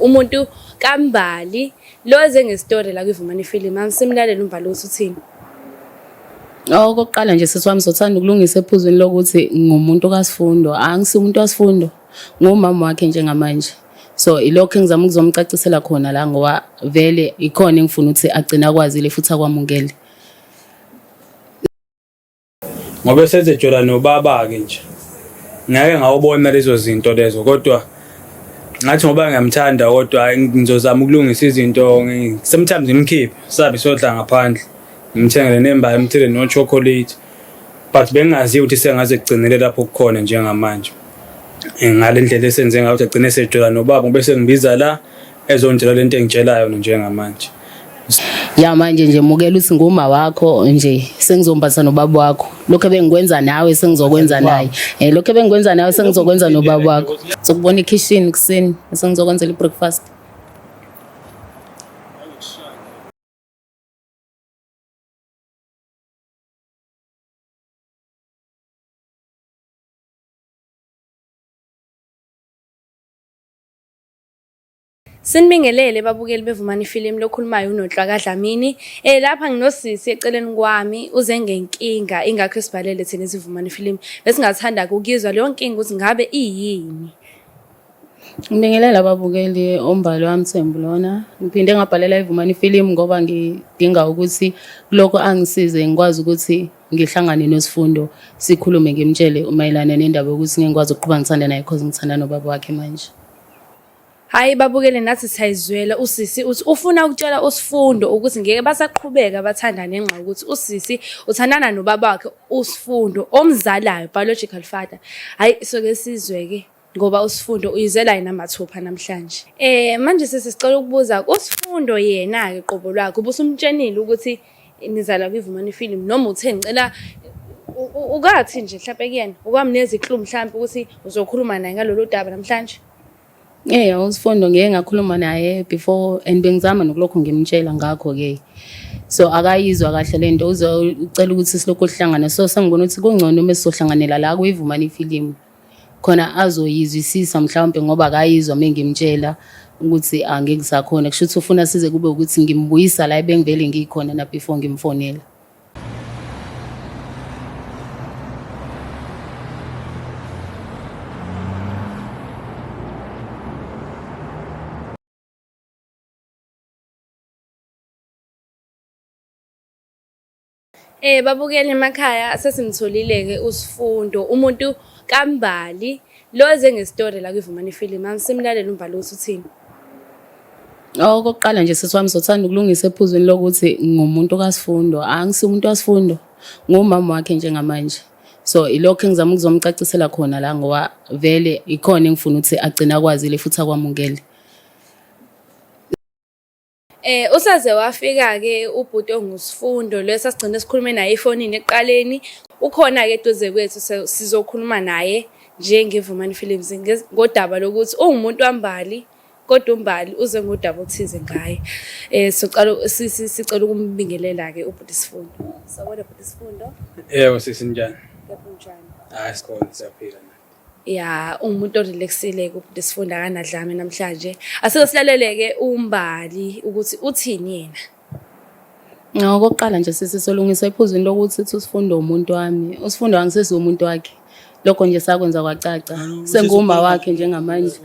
umuntu kaMbali lo eze ngestory la kwiVumani Film. Angisimlaleli uMbali ukuthi uthini. Okokuqala nje sisiwami sothanda ukulungisa ephuzweni lokuthi ngumuntu kaSifundo, angisumuntu waSifundo, ngumama wakhe njengamanje. So ilokho engizama ukuzomcacisela khona la ngoba vele ikhona engifuna ukuthi agcina kwazile futhi akwamukele. Ngoba sezejola nobaba ke nje. Ngeke ngawubona lezo zinto lezo kodwa ngathi ngoba ngiyamthanda kodwa ngizozama ukulungisa izinto sometimes ngimkhiphe sabe sodla ngaphandle ngimthengele nemba emthele no chocolate but bengazi ukuthi sengaze kugcinele lapho kukhona njengamanje ngale ndlela esenze ngayo ukuthi agcine sejola nobaba bese ngibiza la ezontshela lento engitshelayo njengamanje. Ya manje nje mukela uthi nguma wakho nje sengizombatha nobaba wakho. Lokho ebengikwenza nawe sengizokwenza naye. Lokho ebengikwenza nawe sengizokwenza nobaba wakho. Sokubona ikitchen kuseni sengizokwenzela ibreakfast. Sinibingelele babukeli beVumani Film lokhulumayo uNonhlaka Dlamini. Lapha nginosisi eceleni kwami uze ngenkinga ingakho sibhalele thina iVumani Film. Besingathanda ukuzwa leyo nkinga ukuthi ngabe iyini. Ngibingelela babukeli ombali wami Thembu lona. Ngiphinde ngabhalela iVumani Film ngoba ngidinga ukuthi lokho angisize ngikwazi ukuthi ngihlangane noSifundo sikhulume ngimtshele umayelana nendaba ukuthi ngikwazi ukuqhubeka ngithanda naye because ngithanda nobaba wakhe manje. Hayi babukele nathi sayizwela usisi uthi ufuna ukutshela uSifundo ukuthi ngeke basaqhubeka bathandane ngenxa ukuthi usisi uthandana nobaba wakhe uSifundo omzalayo biological father. Hayi soke sizweke ngoba uSifundo uyizela yena mathupha namhlanje. Manje sisicela ukubuza uSifundo yena ke qobo lwakhe ubusumtshenile ukuthi nizala kwiVumani Film noma uthe ngicela ukathi nje mhlawumbe kuyena ukwamneza iqhulu mhlawumbe ukuthi uzokhuluma naye ngalolu daba namhlanje. uSifundo ngeke ngakhuluma naye before and bengizama nokulokho ngimtshela ngakho ke. So akayizwa kahle lento uzocela ukuthi silokho sihlangana so sengibona ukuthi kungcono uma sizohlanganela la kwiVumani Film. Khona azoyizwisisa mhlawumbe ngoba akayizwa mengimtshela ukuthi angeke sakhona kusho ukuthi ufuna size kube ukuthi ngimbuyisa la ebengivele ngikhona na before ngimfonela. Babukeli emakhaya sesimtholile ke uSifundo umuntu kaMbali lo eze ngestory la kwiVumani Film. Angisimlaleli uMbali ukuthi uthini. Okokuqala nje sisiwami sothanda ukulungisa ephuzweni lokuthi ngumuntu kaSifundo, angisumuntu waSifundo, ngumama wakhe njengamanje. So ilokho engizama ukuzomcacisela khona la ngoba vele ikhona engifuna ukuthi agcina kwazile futhi akwamukele. Usaze wafika ke ubhuti onguSifundo lo sasigcina sikhulume naye efonini eqaleni. Ukhona ke eduze kwethu sizokhuluma naye njengeVumani Films ngodaba lokuthi ungumuntu waMbali kodwa uMbali uze ngodaba othize ngaye. Sicela ukumbingelela ke ubhuti Sifundo. Sawona bhuti Sifundo? Yebo sisi njani? Yaphunjani? Hayi sikhona siyaphila. Ya umuntu orelaxile ubhuti Sifundo akanadlame namhlanje. Asike silaleleke uMbali ukuthi uthini yena. Okokuqala nje sisisolungisa ephuzweni lokuthi uSifundo umuntu wami. uSifundo angisesi umuntu wakhe. Lokho nje sakwenza kwacaca. Senguma wakhe njengamanje.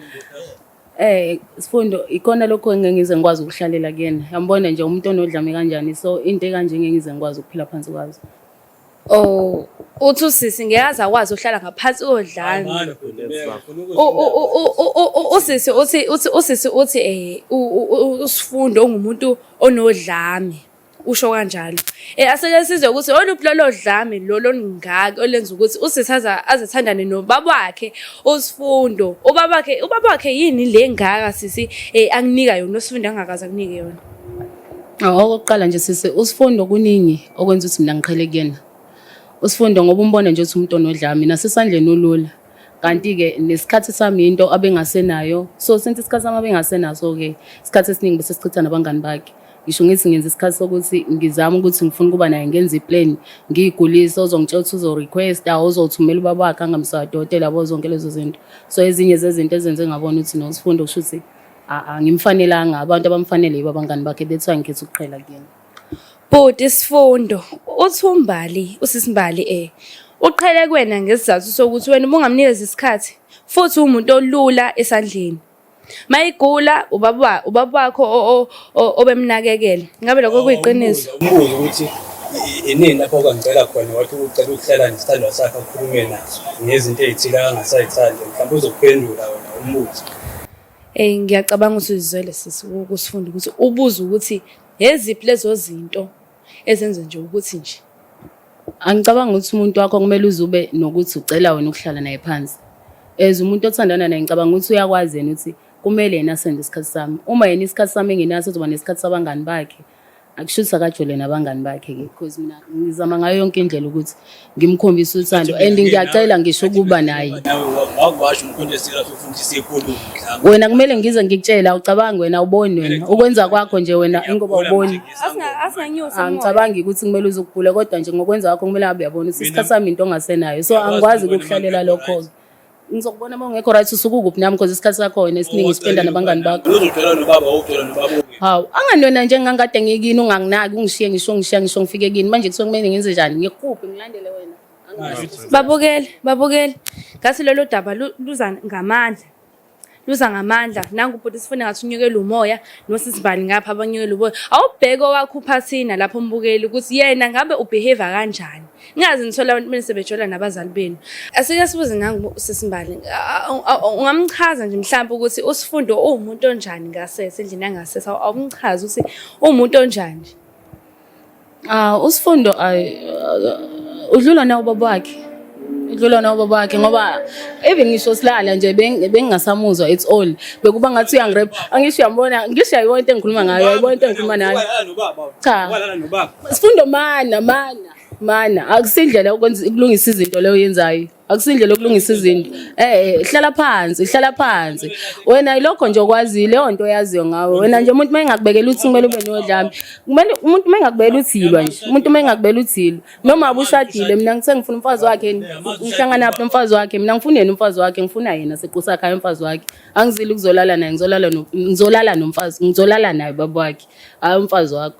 Sifundo ikona lokho engeke ngize ngikwazi ukuhlalela kuyena. Yambona nje umuntu onodlame kanjani so into ekanje ngeke ngize ngikwazi ukuphila phansi kwazo. Uthi usisi ngiyazi akwazi uhlala ngaphansi kodlame. Usisi uthi uSifundo ungumuntu onodlame. Usho kanjalo. Aseke sizwe ukuthi oluphi lolo dlame lolo ngaka olenza ukuthi usisi azathandane nobaba wakhe uSifundo. Ubaba wakhe yini le ngaka sisi anginika yona uSifundo angakaza kunike yona. Okokuqala nje sisi uSifundo kuningi okwenza ukuthi mina ngiqhele kuyena. uSifundo ngoba umbona nje ukuthi umuntu onodlame nasesandleni olula. Kanti ke nesikhathi sami into abengasenayo. So since isikhathi sami abengasenaso ke isikhathi esiningi bese sichitha nabangani bakhe. Ngisho ngithi ngenza isikhathi sokuthi ngizama ukuthi ngifuna kuba naye ngenza iplan ngiyigulisa ozongitshela ukuthi uzo request uzothumela ubaba wakhe angamsadotela abo zonke lezo zinto. So ezinye zezinto ezenze ngabona ukuthi noSifundo kusho ukuthi angimfanelanga abantu abamfanele yibo abangani bakhe bethi angikhetha ukuqhela kuyena. Bhuti Sifundo, uthi uMbali, usisimbali uqhele kuwena ngesizathu sokuthi wena ubungamnikeza isikhathi futhi umuntu olula esandleni. Mayigula ubaba wakho obemnakekela. Ngabe lokho kuyiqiniso? Umbuzo ukuthi inini lapho kwangicela khona wathi ucela ukuhlala nesithandwa sakhe ukhulume naso ngezinto ezithile angasayithandi mhlawumbe uzokuphendula wena umbuzo. Ngiyacabanga ukuthi uzizwele sisi ukusifunda ukuthi ubuze ukuthi eziphi lezo zinto ezenze nje ukuthi nje. Angicabanga ukuthi umuntu wakho kumele uzube nokuthi ucela wena ukuhlala naye phansi. Umuntu othandana naye ngicabanga ukuthi uyakwazi yena ukuthi kumele yena asende isikhathi sami. Uma yena isikhathi sami engenaso uzoba nesikhathi sabangani bakhe. Akushuthi akajole nabangani bakhe ke because mina ngizama ngayo yonke indlela ukuthi ngimkhombise uthando and ngiyacela ngisho kuba naye. Awukwasho umkhonto esira ufundise ikhulu. Wena kumele ngize ngikucela ucabange wena ubone wena ukwenza kwakho nje wena ingoba uboni. Asinganyosa. Angicabangi ukuthi kumele uzokugula kodwa nje ngokwenza kwakho kumele abe yabona isikhathi sami into ongasenayo. So angikwazi ukuhlalela lokho. Ngizokubona uma ungekho right usukuphi nami because isikhathi sakho wena esiningi isipenda nabangani bakho. Uzocela nobaba ucela nobaba. Hawu anganona nje ngangikade ngikini unganginaki ungishiye ngisho ngifike kini manje kusuke kumele ngenze njani ngikuphi ngilandele wena. Babukele ngathi lelo daba luza ngamandla nangu ubhuti Sifundo ngathi unyukela umoya nosisibani ngapha abanyukela umoya awubheke wakho uphathina lapho umbukeli ukuthi yena ngabe ubehave kanjani ngazi nithola abantu benisebejola nabazali benu asike sibuze nangu usisimbali ungamchaza nje mhlawumbe ukuthi uSifundo umuntu onjani ngasese endlini yangasese awumchaza ukuthi umuntu onjani uSifundo udlula nawo baba wakhe ngoba even ngisho silala nje bengingasamuzwa it's all bekuba ngathi uyangirep angisho uyambona ngisho ayibona into engikhuluma ngayo ayibona into engikhuluma nayo cha Sifundo mana akusindlela ukulungisa izinto leyo yenzayo akusindlela ukulungisa izinto hlala phansi wena ilokho nje okwazi leyo nto yaziyo ngawe wena nje umuntu mayengakubekela uthi kumele ube nodlame kumele umuntu mayengakubekela uthilwa nje umuntu mayengakubekela uthilwa noma abushadile mina ngithe ngifuna umfazi wakhe ngihlangana naphi nomfazi wakhe mina ngifuna yena umfazi wakhe ngifuna yena seqosa ekhaya umfazi wakhe angizili ukuzolala naye ngizolala naye baba wakhe hayi umfazi wakho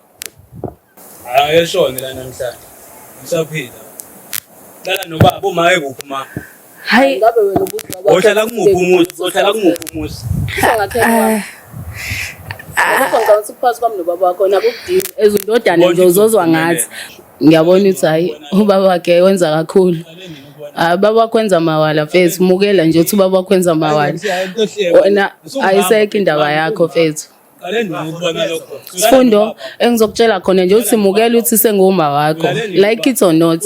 ayeshone la namhlanje usaphila lala nobaba uma ekuphi ma hayi ngabe wena ubuthi baba ohlala kumuphi umuzi ngicabanga ukuphathwa kwami nobaba wakho nabo ukudini ezindodana nje uzozwa ngathi ngiyabona ukuthi hayi ubaba wakhe wenza kakhulu baba wakwenza mawala mfethu mukela nje uthi baba wakwenza mawala wena ayisekho indaba yakho mfethu Sifundo engizokutshela khona nje uthi mukela uthi senguma wakho like it or not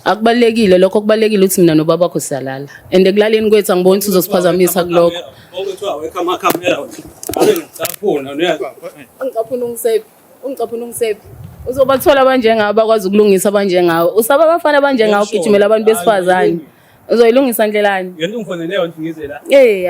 akubalekile lokho kubalekile uthi mina nobaba wakho siyalala and ekulaleni kwethu angiboni ukuthi uzosiphazamisa kulokho ungicaphuna ungisepe uzobathola abanjengawo abakwazi ukulungisa abanjengawo usaba abafana abanjengawo ugijimela abantu besifazane uzoyilungisa ndlelani yena ungifoneleyo ngizela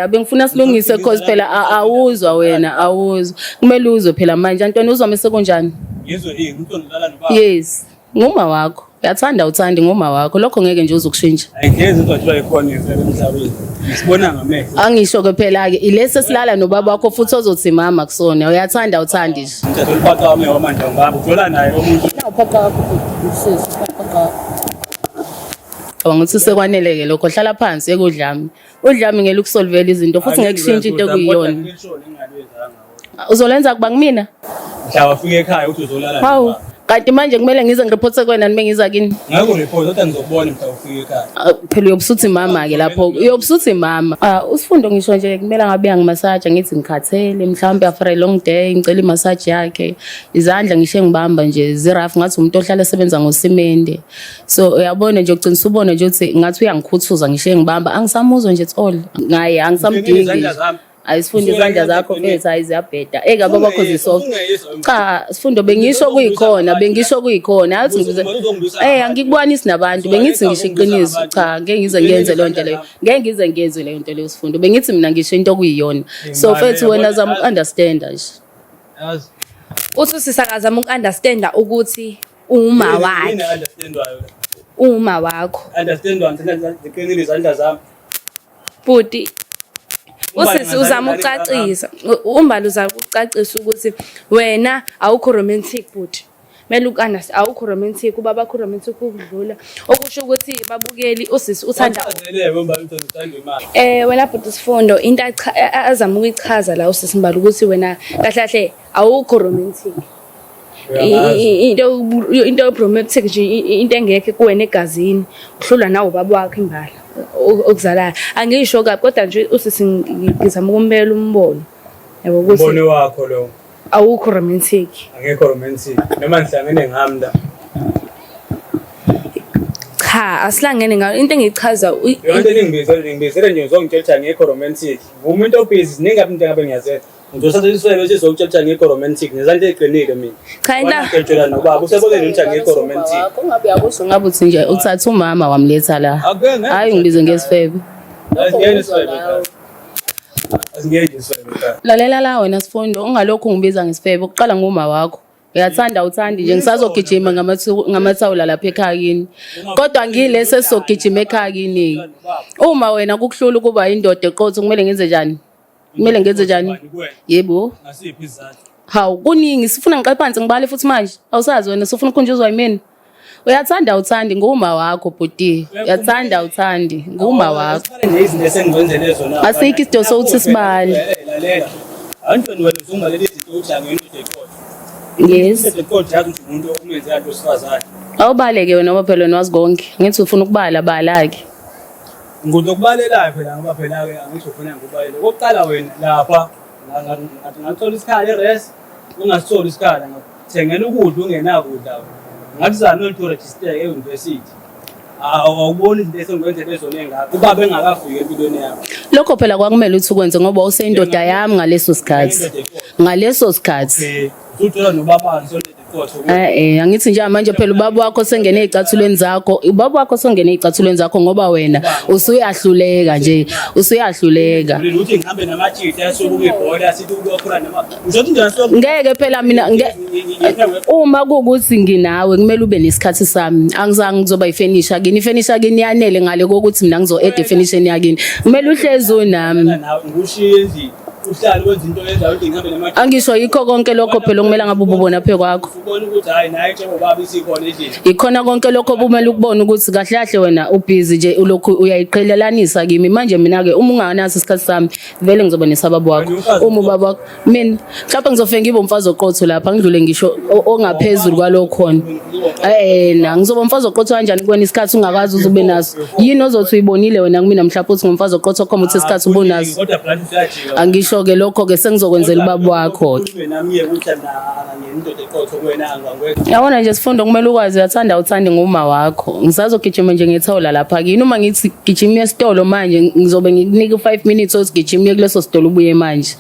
abengifuna silungise because phela awuzwa wena awuzwa kumele uzwe phela manje Antoni uzwa mase kunjani yezwe umuntu onilala nobaba yes nguma wakho uyathanda uthandi nguma wakho lokho ngeke nje uzokushintsha ayigezi into athi bayikhona emhlabeni sibona ngamehlo angisho ke phela ke ilese silala nobaba wakho futhi ozothi mama kusona uyathanda uthandi nje ngithatha uphaqa wami wamanje ngaba ujola naye umuntu uphaqa wakho usisi uphaqa ukuthi sekwaneleke lokho hlala phansi ekudlami udlami ngeke ukusolvela izinto futhi ngeke kushintshe into ekuyiyona uzolenza kuba kumina mhla wafika ekhaya uthi uzolala hawu kanti manje kumele ngize ngireport kwena nime ngiza kini ngeke ureport kodwa ngizokubona mhla ufika ekhaya phela uyobusuthi mama ke lapho uyobusuthi mama uSifundo ngisho nje kumele ngabe yangimassage ngithi ngikhathele mhlawumbe after a long day ngicela imassage yakhe izandla ngishe ngibamba nje zirafu ngathi umuntu ohlala esebenza ngosimende so uyabona nje ugcina ubone nje ukuthi ngathi uyangikhuthuza ngishe ngibamba angisamuzwa nje all ngaye angisamdingi ayisifundo izandla zakho mfethu ayiziyabheda eka baba bakho zisoft cha Sifundo bengisho kuyikhona athi ngize angikubonisi nabantu bengithi ngisho iqiniso cha ngeke ngize ngenze le nto leyo ngeke ngize ngenze le nto leyo Sifundo bengithi mina ngisho into okuyiyona so mfethu wena zama ukunderstand nje yazi uthi sisakazama ukunderstanda ukuthi uma wakhe uma wakho understand wani ngicela izandla zami bhuti usisi uzama ukucacisa umbali uzama ukucacisa ukuthi wena awukho romantic but mele ukanasi awukho romantic ubaba akho romantic ukudlula okusho ukuthi babukeli usisi uthanda wena but Sifundo into azama ukuyichaza la usisi Mbali ukuthi wena kahle kahle awukho romantic into romantic nje into engekho kuwena egazini kuhlula nawo ubaba wakhe Mbala okuzalayo angisho kabi kodwa nje usisi ngizama ukumbela umbono yabo ukuthi umbono wakho lo awukho romantic angekho romantic noma ngihlangene ngamda cha asihlangene ngayo into engichaza yonke ngibizele nje uzongitshela ngekho romantic umuntu obusy ningabe into engabe ngiyazenza ngizothatha iswelo nje uzongitshela ngekho romantic nezanto eqinile mina cha into ngitshela nobaba usebonile ukuthi ngekho romantic Kungabe yakusho ngabe uthi nje uthatha umama wamletha la. Hayi ngibize ngesifebe. Lalela la wena Sifundo ungalokho ungibiza ngesifebe uqala nguma wakho. Uyathanda uthandi nje ngisazogijima ngamathawula lapha ekhaya kini. Kodwa ngilese esogijima ekhaya kini. Uma wena kukuhlula kuba indoda eqotho kumele ngenze njani? Kumele ngenze njani? Yebo. Ngasiphi izathu? Hawu kuningi sifuna ngiqale phansi ngibale futhi manje. Awusazi wena sifuna ukukhunjuzwa yimini. Uyathanda uthandi nguma wakho bhuti. Uyathanda uthandi nguma wakho. Izinto esengizenzele zona. Asikho isidingo sokuthi sibale. Lalela. Antoni wena uzungalela izinto uthanga into eqotho. Yes. Eqotho yathi umuntu omenze kanti usifazane. Awubaleke wena ngoba phela wazi konke. Ngithi ufuna ukubala balake. Ngokubalelayo phela ngoba phela ke angisho ufuna ngikubalele. Oqala wena lapha ngathola isikhala erest ungasithola isikhala ngathengela ukudla ungenakudla. Ngathi zanolto register e-university. Awuboni izinto esengizenzele zona engakho. Ubaba engakafiki empilweni yakho. Lokho phela kwakumele uthi ukwenze ngoba useyindoda yami ngaleso sikhathi. Ngaleso sikhathi. Uthola nobaba sonke angithi nje manje phela ubaba wakho sengene ezicathulweni zakho ubaba wakho sengene ezicathulweni zakho ngoba wena usuyahluleka nje usuyahluleka uthi ngihambe namajita asokuba ibhola sithi ukukhula nama uzothi nje ngeke phela mina uma kuukuthi nginawe kumele ube nesikhathi sami angizange ngizoba ifinisher kini ifinisher kini yanele ngale kokuthi mina ngizo add definition yakini kumele uhlezi unami ngushiye uhlala wenza into ezayo uthi ngihambe namajita angisho yikho konke lokho phela kumele ngabe ububona phe kwakho ubona ukuthi hayi naye njengoba baba isikhona endlini ikhona konke lokho kumele ukubona ukuthi kahle kahle wena ubusy nje ulokhu uyayiqhelelanisa kimi manje mina ke uma unganaso isikhathi sami vele ngizoba nesababo wakho uma ubaba wakho mina mhlawumbe ngizofika ngibe umfazi oqotho lapha ngidlule ngisho ongaphezulu kwalokho khona na ngizoba umfazi oqotho kanjani kwena isikhathi ungakazi uzube naso yini ozothi uyibonile wena kumina mhlawumbe uthi ngumfazi oqotho khoma uthi isikhathi ubonaso kodwa plan uyajiwa angisho ke lokho ke sengizokwenzela ubaba wakho nami ukuthi ngindoda eqotho kuwena angangwethu yabona nje Sifundo kumele ukwazi uyathanda uthande nguma wakho ngisazogijima nje ngethawula lapha kini uma ngithi gijima esitolo manje ngizobe ngikunika 5 minutes ozigijima kuleso sitolo ubuye manje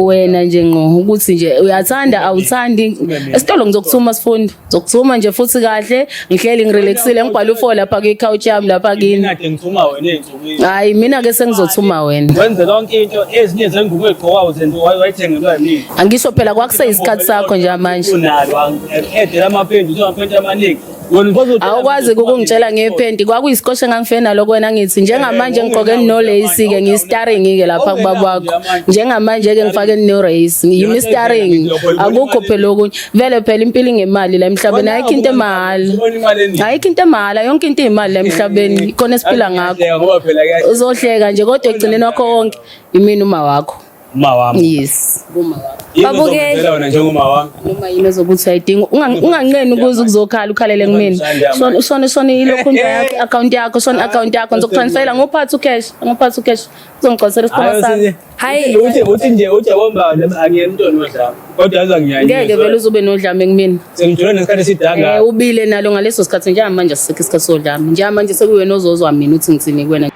wena nje ngo ukuthi nje uyathanda awuthandi esitolo ngizokuthuma Sifundo ngizokuthuma nje futhi kahle ngihleli ngirelaxile ngibhala u4 lapha ke couch yami lapha kini ngade ngithuma wena ezintsukwini hayi mina ke sengizothuma wena wenze lonke into ezinye zengubo egqokwa uzenze wayithengelwa yini angisho phela kwakuseyisikhathi sakho nje manje unalo angihedela amaphendi uzamaphendi amaningi awukwazi ukungitshela ngephendi kwakuyisikoshe engangifena nalo kwena ngithi njengamanje ngigqoke no lace ke ngistaring ke lapha kubaba wakho njengamanje ke ngifake no race yimi staring akukho phela okunye vele phela impilo ngemali la emhlabeni ayikho into emahala ayikho into emahala yonke into imali la emhlabeni khona esiphila ngakho uzohleka nje kodwa egcineni wakho konke imini uma wakho uma wami yes uma wakho babukeli wena njengoma wami noma yini ezokuthi ayidinga unganqeni ukuze ukuzokhala ukhalele kumina shona ilokho into yakho account yakho shona account yakho ngizokutransferela ngophatha ucash uzongicosela isikhoma sami hayi uthi nje uthi bomba angiyena umntwana odlama kodwa yaza ngiyanyisa ngeke vele uzobe nodlame kumina sengijona nesikhathi esidanga ubile nalo ngaleso sikhathi njengamanje asisekho isikhathi sodlame njengamanje sekuwena ozozwa mina uthi ngitsini kuwena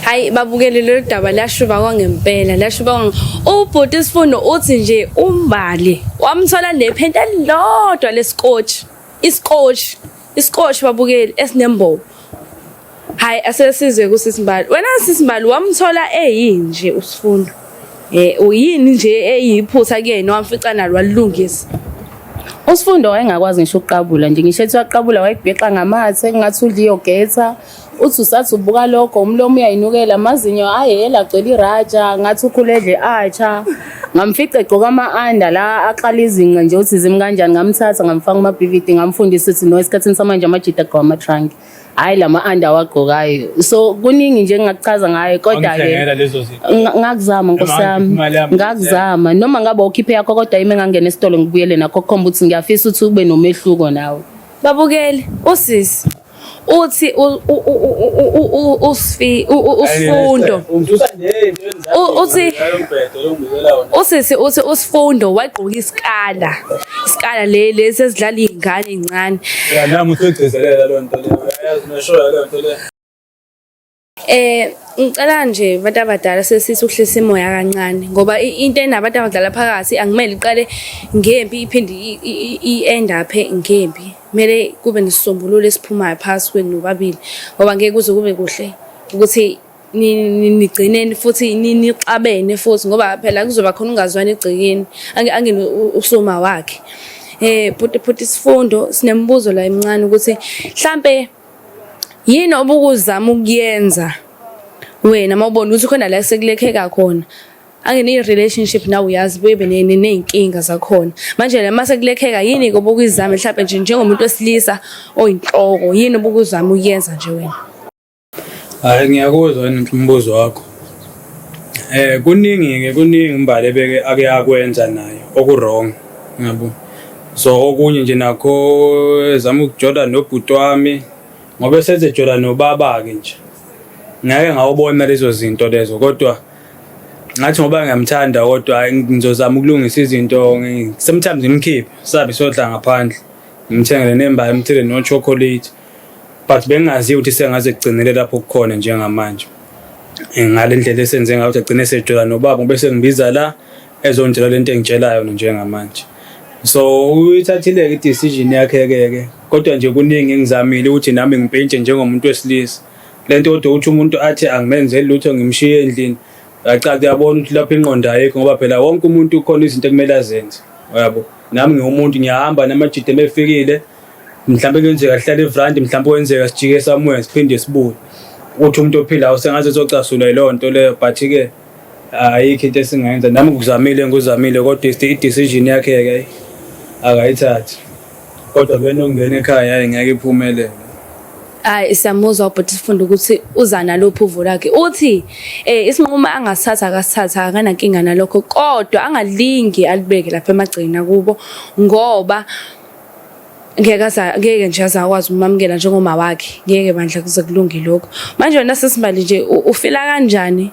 hayi babukeli lolu daba lashuba kwangempela lashuba ubhuti Sifundo uthi nje umbali wamthola nephenti elilodwa lesikotshi isikotshi babukeli esinembobo Hayi asesizwe kuSisimbali. Wena Sisimbali wamthola eyinje uSifundo. Uyini nje eyiphutha kuyena wamfica nalo walilungisa. uSifundo wayengakwazi ngisho ukuqabula nje ngisho ethi waqabula wayibheqa ngamathe ngathi uliyogetha uthi usathi ubuka lokho umlomo uyayinukela amazinyo ayela agcwele iraja ngathi ukhuledle atsha ngamfica egqoka ama-under la aqala izinqa nje uthi zimi kanjani ngamthatha ngamfaka kuma-BVD ngamfundisa ukuthi no esikhathini samanje amajita agqoka ama-trunk hayi lama-under wagqokayo so kuningi nje engingakuchaza ngayo kodwa-ke ngakuzama nkosi yami ngakuzama noma ngabe ukhiphe yakho kodwa yimi engangena esitolo ngibuyele nakho kukhomba ukuthi ngiyafisa ukuthi ube nomehluko nawe. Babukeli usisi uthi uSifundo uthi usisi uthi uSifundo wagqoka isikala lesi esidlala izingane ezincane. Ya nami usegcizelela lo nto leyo uyazi nashoya le nto leyo. Ngicela nje abantu abadala sesithi uhlisa imoya kancane ngoba into enabantu abadala phakathi angimele iqale ngempi iphinde i-end up ngempi. Kumele kube nesisombululo esiphumayo phakathi kwenu nobabili ngoba ngeke kuze kube kuhle ukuthi nigcineni futhi nixabene futhi ngoba phela kuzoba khona ungazwani egcekeni angene usoma wakhe. Futhi Sifundo sinembuzo la emncane ukuthi mhlambe yini obukuzama ukuyenza wena mawubona ukuthi khona la sekulekheka khona angene i-relationship nawe uyazi bebe nenkinga zakhona manje la mase kulekheka yini obukuzama mhlawumbe nje njengomuntu wesilisa oyinhloko yini obukuzama ukuyenza nje wena? Hayi ngiyakuzwa umbuzo wakho. Kuningi Mbali beke ake akwenza naye okurong ngiyabo. So okunye nje nakho ezama ukujola nobhuti wami ngoba senze jola nobaba ke nje. Ngeke ngawubona lezo zinto lezo kodwa ngathi ngoba ngiyamthanda kodwa ngizozama ukulungisa izinto sometimes ngimkhiphe sabe sodla ngaphandle ngimthengele nembali ngimthele no chocolate but bengazi ukuthi sengaze kugcinele lapho kukhona njengamanje ngale ndlela esenze ngayo ukuthi agcine sejola nobaba bese ngibiza la ezongitshela lento engitshelayo njengamanje. So uyithathile i-decision yakhe ke kodwa nje kuningi engizamile ukuthi nami ngiphentshe njengomuntu wesilisa lento kodwa uthi umuntu athi angimenzeli lutho ngimshiye endlini acaca uyabona ukuthi lapha ingqondo ayikho ngoba phela wonke umuntu ukhona izinto ekumele azenze yabo. Nami ngiwumuntu ngiyahamba namajita emefikile mhlawumbe kuyenzeka ahlale evrandi mhlawumbe wenzeka sijike somewhere siphinde sibuye uthi umuntu ophilayo sengaze ezocasula leyo nto leyo but ke ayikho into esingayenza nami nguzamile kodwa i-decision yakhe ke akayithathi kodwa benongena ekhaya hayi ngeke iphumelele. Hayi siyamuzwa ubhuti Sifundo ukuthi uza nalopho uvo lakhe uthi isinqumo angasithatha akasithatha akanankinga nalokho kodwa angalingi alibeke lapha emagcina kubo ngoba ngeke nje azakwazi umamukela njengoma wakhe ngeke bandla kuze kulunge lokho. Manje wena Sisimbali nje ufila kanjani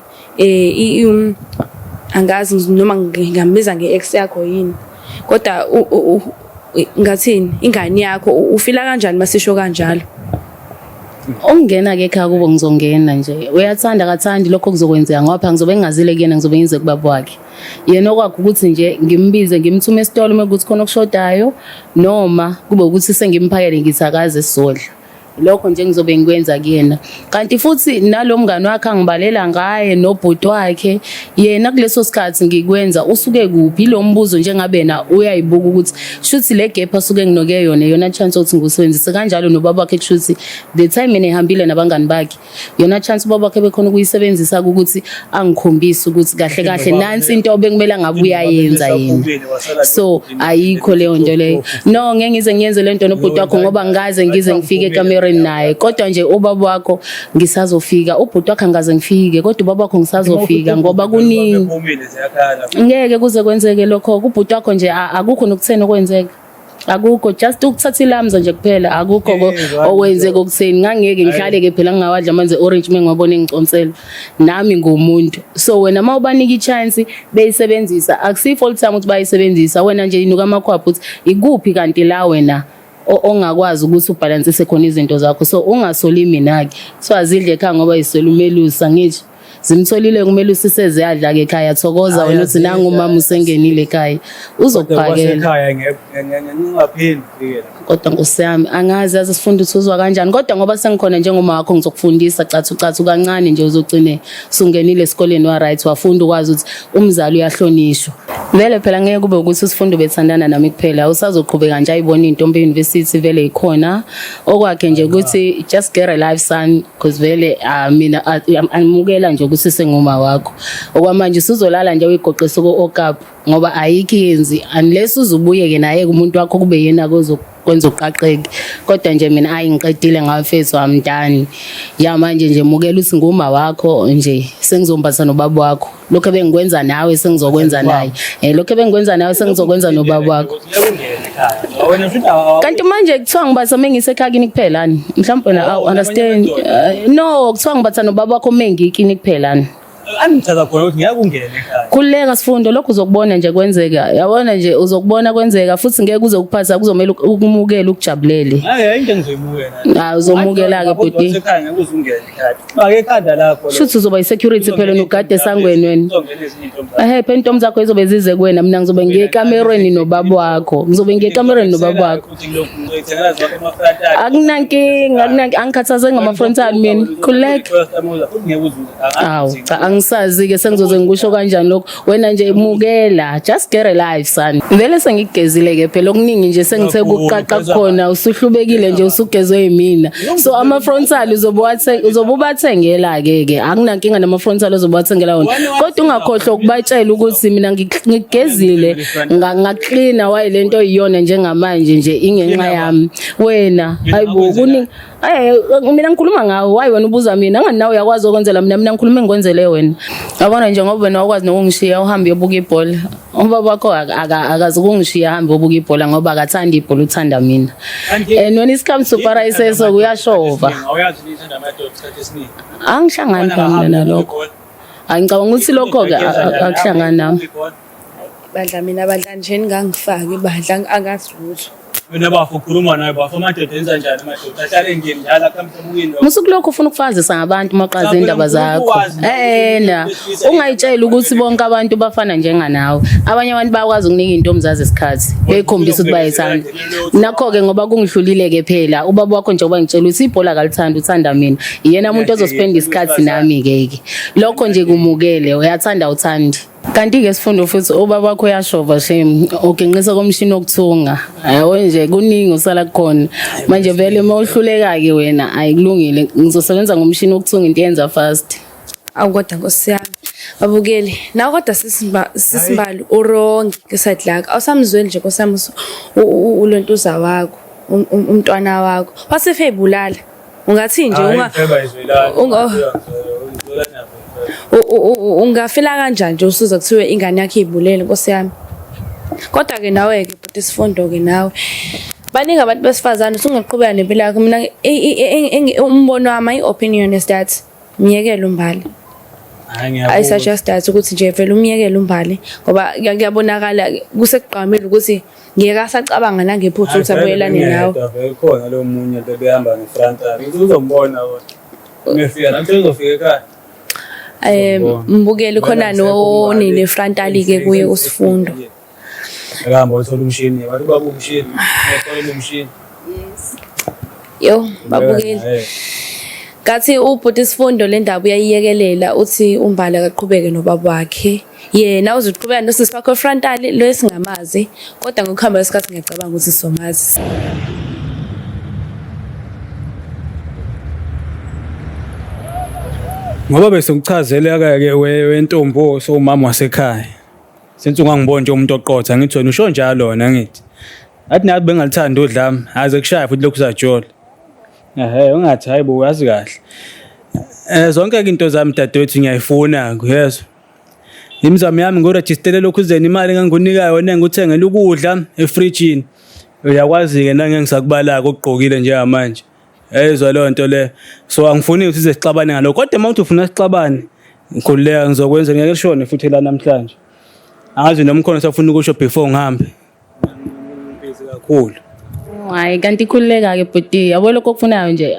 angazi noma ngingambiza nge-ex yakho yini kodwa ngathini ingane yakho ufila kanjani masisho kanjalo? Ongena ke ekhaya kubo ngizongena nje uyathanda kathandi lokho kuzokwenzeka ngoba ngizobe ngingazile kuyena ngizobe ngize kubaba wakhe yena okwakho ukuthi nje ngimbize ngimthume esitolo mekuthi khona okushodayo noma kube ukuthi sengimphakele ngithakaze sisodla lokho nje ngizobe ngikwenza kuyena. Kanti futhi nalomngane wakhe angibalela ngaye nobhuti wakhe yena kuleso sikhathi ngikwenza usuke kuphi lo mbuzo njengabe na uyayibuka ukuthi shuthi le gap asuke nginoke yona chance ukuthi ngusebenzise kanjalo nobaba wakhe kushuthi the time enehambile nabangani bakhe yona chance ubaba wakhe bekhona ukuyisebenzisa ukuthi angikhombise ukuthi kahle nansi into obekumele ngabe uyayenza yena. So ayikho leyo nto leyo no ngeke ngize ngiyenze le nto nobhuti wakho ngoba ngaze ngize ngifike ekamera naye kodwa nje ubaba wakho ngisazofika ubhuti wakhe angaze ngifike kodwa ubaba wakho ngisazofika ngoba kuningi ngeke kuze kwenzeke lokho ubhuti wakho nje akukho nokuthena okwenzeka akukho just ukuthatha ilamza nje kuphela akukho okwenzeka okutheni ngangeke ngihlale ke phela ngingawadla amanzi orange mengibona ngiconsela nami ngomuntu. So wena mawubanika ichance beyisebenzisa akusifo all time ukuthi bayisebenzisa wena nje inuka amakhwapha ukuthi ikuphi kanti la wena ongakwazi ukuthi ubalansise khona izinto zakho so ungasoli mina ke so azidle ekhaya ngoba isolumelusa ngisho zimtholile kumele usiseze yadla ke ekhaya thokoza wena uthi nangu umama usengenile ekhaya uzokuphakela ekhaya ngingaphindi kufikela kodwa Nkosi yami angazi yazi sifundo ukuthi uzwa kanjani kodwa ngoba sengikhona njengoma wakho ngizokufundisa cathu kancane nje uzogcine sungenile esikoleni wa right wafunda ukwazi ukuthi umzali uyahlonishwa vele phela ngeke kube ukuthi usifundo bethandana nami kuphela usazoqhubeka nje ayibona intombi university vele ikhona okwakhe nje ukuthi just get a life son because vele mina amukela nje ukuthi senguma wakho okwamanje sizolala nje uyigoqisa ko-okap ngoba ayikho yenzi unless uzubuyeke naye kumuntu wakho kube yena kwenza uqaqeke kodwa nje mina ayingiqedile ngafethu amntani ya manje nje mukela uthi nguma wakho nje sengizombatha nobaba wakho lokho bengikwenza nawe sengizokwenza naye lokho bengikwenza nawe sengizokwenza nobaba wakho kanti manje kuthiwa ngibatha mengisekhakini kuphelani mhlawumbe na understand no kuthiwa ngibatha nobaba wakho mengikini kuphelani angithatha khona ukuthi ngiyakungena ekhaya kuleka sifundo lokho uzokubona nje kwenzeka yabona nje uzokubona kwenzeka futhi ngeke kuze ukuphatha kuzomela ukumukela ukujabulele into engizoyimukela uzomukela ke bhuti ekhaya ngeke uzungene ekhaya bake ekhanda lakho shuthi uzoba i-security phela nogade esangweni wena phela intombi zakho izobe zize kuwena mina ngizobe ngiye ekamerweni nobaba wakho ngizobe ngiye ekamerweni nobaba wakho akunankinga angikhathaze ngama-frontal mina khululeka awu cha angisazi-ke sengizoze ngikusho kanjani lokho wena nje mukela just get a life son vele sengikugezile-ke phela okuningi nje sengithe kuqaqa khona usuhlubekile nje usugezwe yimina so ama-frontal uzobe ubathengela-ke akunankinga nama-frontal uzobe ubathengela wona kodwa ungakhohlwa ukubatshela ukuthi mina ngigezile ngaklina wayi le nto yiyona njengamanje nje ingenxa yami wena hayibo kuningi mina ngikhuluma ngawo wayi wena ubuza mina angani nawe uyakwazi ukwenzela mina ngikhuluma engikwenzele wena yabona nje ngoba wena wakwazi nokungishiya uhambe uyobuka ibhola ubaba wakho akazi ukungishiya ahambe uyobuka ibhola ngoba akathanda ibhola uthanda mina and when it comes to Paradise so kuyashova angihlangani mina nalokho angicabanga ukuthi lokho-ke akuhlangani nami bandla mina bandla nje ngangifaka ibandla angazi lutho wena bafo ukhuluma naye bafo amadoda enza njani amadoda ahlale engeni njalo akamhlomukini musuku lokho ufuna ukufazisa ngabantu maqhaza indaba zakho na ungayitshela ukuthi bonke abantu bafana njenganawe abanye abantu bayakwazi ukunika intombi zazi isikhathi bekhombisa ukuthi bayithanda nakho-ke ngoba kungihlulile-ke phela ubaba wakho nje uba ngitshela ukuthi ibhola kalithanda uthanda mina yena umuntu ozospenda isikhathi nami-ke lokho nje kumukele uyathanda uthandi kanti-ke sifundo futhi ubaba wakho uyashova shame ugenqisa komshini wokuthunga yabo nje kuningi usala khona manje vele uma uhluleka-ke wena ayikulungile ngizosebenza ngomshini wokuthunga into yenza fast awukodwa Nkosi yami babukeli nawe kodwa sisimbali urongi ngesadlaka awusamzweli nje Nkosi yami ulontuza wakho umntwana wakho wasefe ibulala ungathi nje ungafela kanjani nje usuza kuthiwe ingane yakhe ibulele Nkosi yami kodwa ke nawe ke but isifundo ke nawe baningi abantu besifazane usungaqhubeka nempilo yakho mina umbono wami i-opinion is that miyekele umbali I suggest that ukuthi nje vele umiyekele umbali ngoba kuyabonakala kusekugqamile ukuthi ngeke asacabanga nangephutha ukuthi abuyelane nawe khona lo munye bebehamba ngefrontal uzombona ngefika namhlanje uzofika ekhaya mbukeli khona nonini frontali-ke kuye usifundo akahamba uthola umshini abantu baba umshini uthola umshini yo babukeli ngathi ubhuti isifundo le ndaba uyayiyekelela uthi umbali akaqhubeke nobaba wakhe yena uzoqhubeka nosisi wakho frontali lo esingamazi kodwa ngokuhamba kwesikhathi ngiyacabanga ukuthi sizomazi ngoba bese ngichazele-ke wentombo sowumama wasekhaya senze ungangiboni nje umuntu oqotha ngithi wena usho njalo wona ngithi athi nathi bengalithanda udlami aze kushaya futhi lokhu sajola ungathi hayi bo uyazi kahle zonke-ke into zami dadewethu ngiyayifuna yezwa imizamo yami ngorejistele lokhu uzeni imali engangikunikayo wena ngikuthengela ukudla efrijini uyakwazi-ke nangengisakubala-ko okugqokile njengamanje ezwa leyo nto le so angifuni ukuthi sixabane ngalokho kodwa uma uthi ufuna sixabane ngikhululeka ngizokwenza ngeke lishone futhi la namhlanje angazi noma khona safuna ukusho before ngihambe busy kakhulu hayi kanti khululeka-ke bhuti yabo lokho okufunayo nje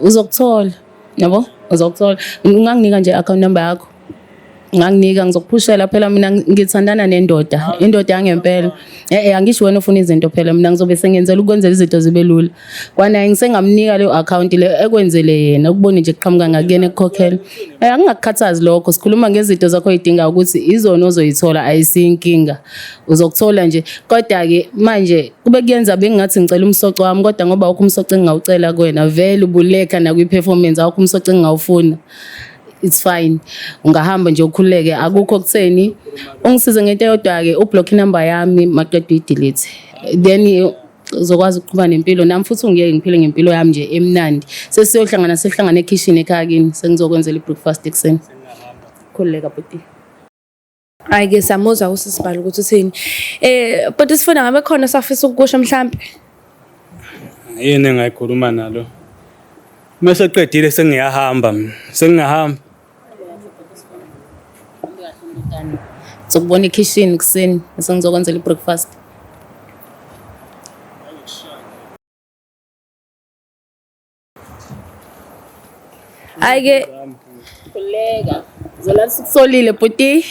uzokuthola yabo uzokuthola. Unganginika nje i-account number yakho. Nganginika ngizokuphushela phela mina ngithandana nendoda, indoda yangempela. Angisho wena ufuna izinto phela mina ngizobe sengenzela ukwenzela izinto zibe lula. Kwanaye ngisengamnika leyo account le ekwenzele yena ukubona nje kuqhamuka ngakuyena ekukhokhela. Angingakukhathazi lokho, sikhuluma ngezinto zakho oyidinga ukuthi izona ozoyithola ayisiyinkinga. Uzokuthola nje. Kodwa ke manje kube kuyenza bengathi ngicela umsoco wami kodwa ngoba awukho umsoco engingawucela kuwena vele ubuleka na kwi-performance awukho umsoco engingawufuna. It's fine. Ungahamba nje ukhuleke akukho kutheni. Ungisize ngento eyodwa ke ublock number yami maqedwe i-delete. Then uzokwazi ukuqhubana nempilo nami futhi ungiyeke ngiphile ngempilo yami nje emnandi. Sihlangana ekitchen ekhaya kini sengizokwenzela i-breakfast ekseni. Khuleka bhuti. Hayi ke samuzwa usisibhala ukuthi uthini. But sifuna ngabe khona safisa ukusho mhlambe. Yini engayikhuluma nalo? Mase qedile sengiyahamba mina. Sengingahamba. Sokubona ekitchen kuseni bese ngizokwenzela i-breakfast. Hayi ke Khuleka. Zola sikusolile bhuti.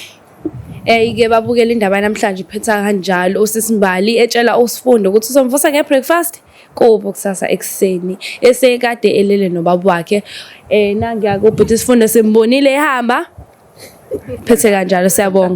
ke babukela indaba namhlanje iphetha kanjalo usisimbali etshela usifundo ukuthi uzomvusa ngebreakfast kubo kusasa ekseni esekade elele nobaba wakhe nangiya kubhuti isifundo simbonile ehamba phethe kanjalo siyabonga.